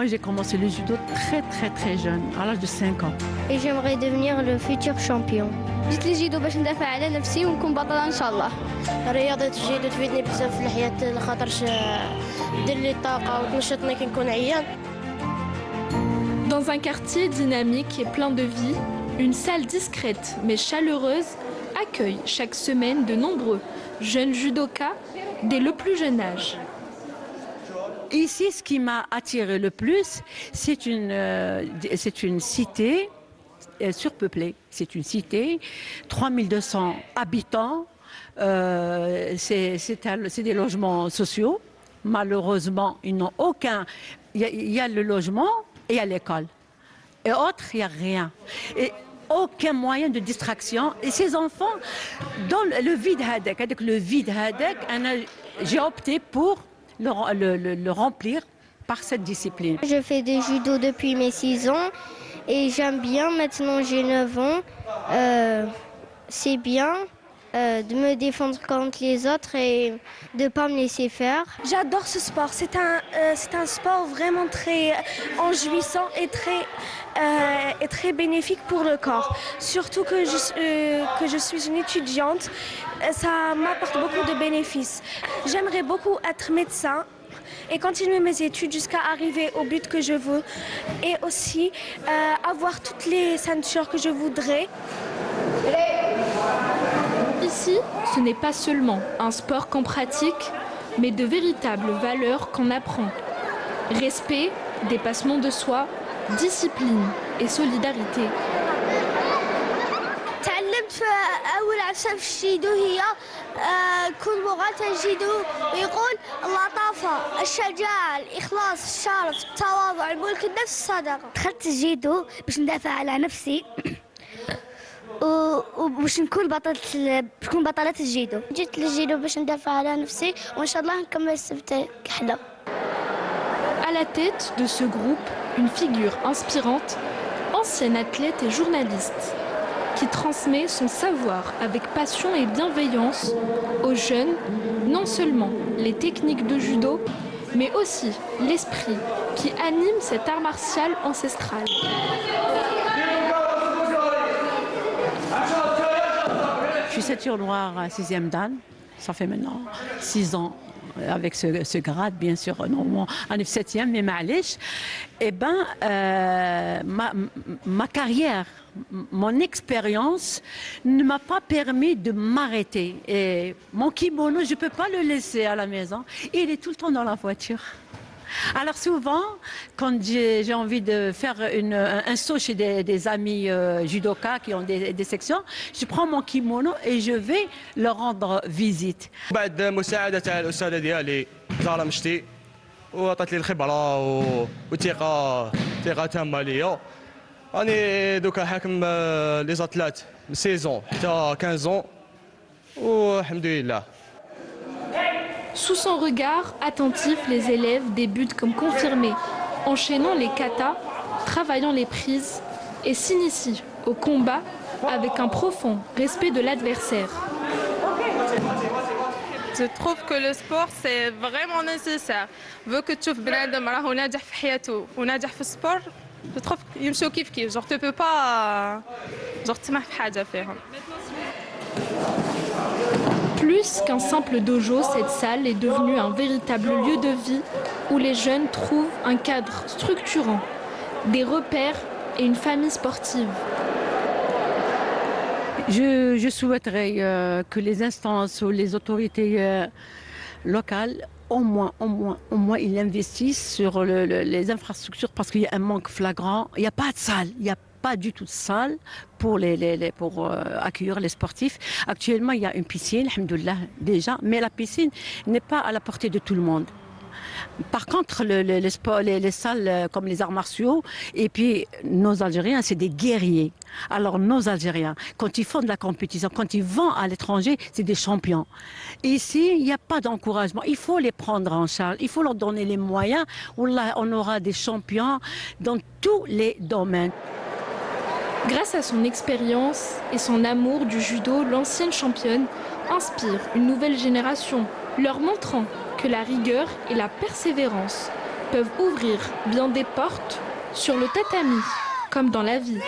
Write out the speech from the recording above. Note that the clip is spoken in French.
Moi, j'ai commencé le judo très jeune, à l'âge de 5 ans. Et j'aimerais devenir le futur champion. جيت للجيدو باش ندافع على نفسي ونكون بطلة إن شاء الله. رياضة الجيدو تفيدني بزاف في الحياة لخاطرش دير لي الطاقة وتنشطني كي نكون عيان. Dans un quartier dynamique et plein de vie, une salle discrète mais chaleureuse accueille chaque semaine de nombreux jeunes judokas dès le plus jeune âge. Ici, ce qui m'a attiré le plus, c'est une cité surpeuplée. C'est une cité, 3200 habitants, c'est des logements sociaux. Malheureusement, ils n'ont aucun. Il y a le logement et il y a l'école. Et autre, il n'y a rien. Et aucun moyen de distraction. Et ces enfants, dans le vide hadek, j'ai opté pour le remplir par cette discipline. Je fais du judo depuis mes 6 ans et j'aime bien. Maintenant, j'ai 9 ans. C'est bien de me défendre contre les autres et de ne pas me laisser faire. J'adore ce sport. C'est un sport vraiment très enjouissant et très bénéfique pour le corps. Surtout que je suis une étudiante, ça m'apporte beaucoup de bénéfices. J'aimerais beaucoup être médecin et continuer mes études jusqu'à arriver au but que je veux et aussi avoir toutes les ceintures que je voudrais. Ici, ce n'est pas seulement un sport qu'on pratique, mais de véritables valeurs qu'on apprend. Respect, dépassement de soi, discipline et solidarité. تعلمت في أول عشاء في الجيدو هي كل مقاتل الجيدو يقول اللطافة، الشجاعة، الإخلاص، الشرف، التواضع، الملك النفس، الصدقة. دخلت الجيدو باش ندافع على نفسي وباش نكون بطلة الجيدو. جيت للجيدو باش ندافع على نفسي وإن شاء الله نكمل السبت كحلة. À la tête de ce groupe, une figure inspirante, ancienne athlète et journaliste, qui transmet son savoir avec passion et bienveillance aux jeunes, non seulement les techniques de judo, mais aussi l'esprit qui anime cet art martial ancestral. Je suis ceinture noire à 6e dan. Ça fait maintenant 6 ans avec ce grade, bien sûr, normalement en 7e, mais معليش. Eh ben, ma carrière, mon expérience ne m'a pas permis de m'arrêter. Et mon kimono, je ne peux pas le laisser à la maison. Il est tout le temps dans la voiture. Alors souvent, quand j'ai envie de faire un saut chez des amis judokas qui ont des sections, je prends mon kimono et je vais leur rendre visite. بعد مساعدة تاع الأستاذة ديالي زهرة مشتي وعطات لي الخبرة وثقة تامة ليا. راني دوكا حاكم لي زاتلات من 16 حتى 15 والحمد لله. Sous son regard attentif, les élèves débutent comme confirmés, enchaînant les katas, travaillant les prises et s'initient au combat avec un profond respect de l'adversaire. Je trouve que le sport c'est vraiment nécessaire. Vu que tu بنادم راهو ناجح في حياته وناجح في السبور, je trouve يمشوا كيف كيف. Genre tu peux pas تسمح في حاجة فيهم. Plus qu'un simple dojo, cette salle est devenue un véritable lieu de vie où les jeunes trouvent un cadre structurant, des repères et une famille sportive. Je souhaiterais que les instances ou les autorités locales, au moins, ils investissent sur les infrastructures parce qu'il y a un manque flagrant. Il n'y a pas de salle, il n'y a pas du tout de salle pour accueillir les sportifs. Actuellement, il y a une piscine, alhamdoulilah, déjà, mais la piscine n'est pas à la portée de tout le monde. Par contre, les salles comme les arts martiaux, et puis nos Algériens, c'est des guerriers. Alors nos Algériens, quand ils font de la compétition, quand ils vont à l'étranger, c'est des champions. Ici, il n'y a pas d'encouragement. Il faut les prendre en charge, il faut leur donner les moyens. Wallah, on aura des champions dans tous les domaines. Grâce à son expérience et son amour du judo, l'ancienne championne inspire une nouvelle génération, leur montrant que la rigueur et la persévérance peuvent ouvrir bien des portes sur le tatami, comme dans la vie.